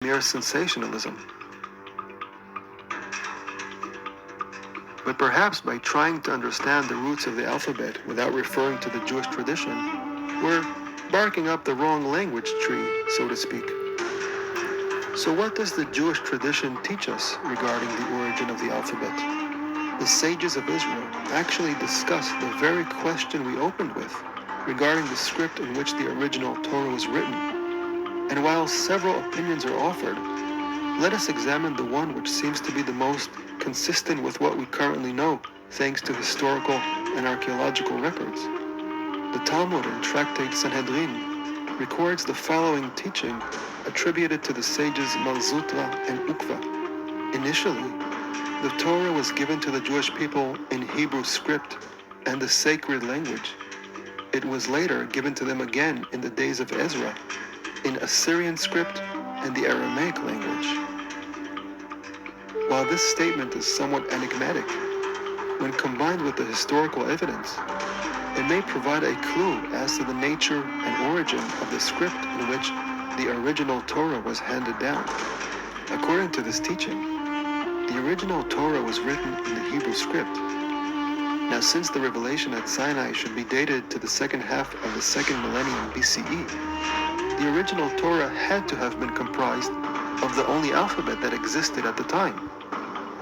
mere sensationalism. But perhaps by trying to understand the roots of the alphabet without referring to the Jewish tradition, we're barking up the wrong language tree, so to speak. So what does the Jewish tradition teach us regarding the origin of the alphabet? The sages of Israel actually discuss the very question we opened with regarding the script in which the original Torah was written. And while several opinions are offered, let us examine the one which seems to be the most consistent with what we currently know, thanks to historical and archaeological records. The Talmud in Tractate Sanhedrin records the following teaching attributed to the sages Mar Zutra and Ukva. Initially, the Torah was given to the Jewish people in Hebrew script and the sacred language. It was later given to them again in the days of Ezra in Assyrian script and the Aramaic language. While this statement is somewhat enigmatic, when combined with the historical evidence, it may provide a clue as to the nature and origin of the script in which the original Torah was handed down. According to this teaching, the original Torah was written in the Hebrew script. Now, since the revelation at Sinai should be dated to the second half of the second millennium BCE, the original Torah had to have been comprised of the only alphabet that existed at the time.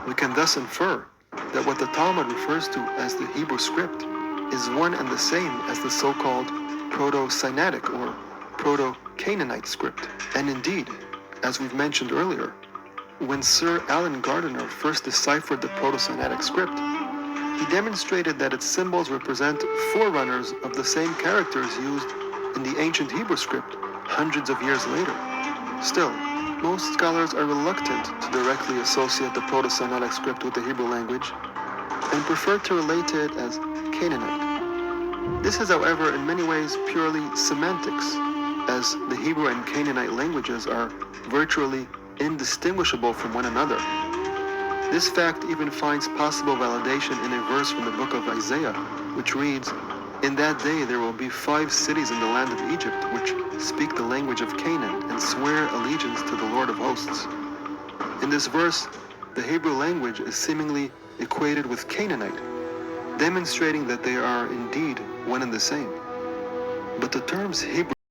We can thus infer that what the Talmud refers to as the Hebrew script is one and the same as the so-called Proto-Sinaitic or Proto-Canaanite script. And indeed, as we've mentioned earlier, when Sir Alan Gardiner first deciphered the Proto-Sinaitic script, he demonstrated that its symbols represent forerunners of the same characters used in the ancient Hebrew script hundreds of years later. Still, most scholars are reluctant to directly associate the Proto-Sinaitic script with the Hebrew language and prefer to relate to it as Canaanite. This is, however, in many ways purely semantics, as the Hebrew and Canaanite languages are virtually indistinguishable from one another. This fact even finds possible validation in a verse from the book of Isaiah, which reads, "In that day there will be 5 cities in the land of Egypt which speak the language of Canaan and swear allegiance to the Lord of hosts." In this verse, the Hebrew language is seemingly equated with Canaanite, demonstrating that they are indeed one and the same. But the terms Hebrew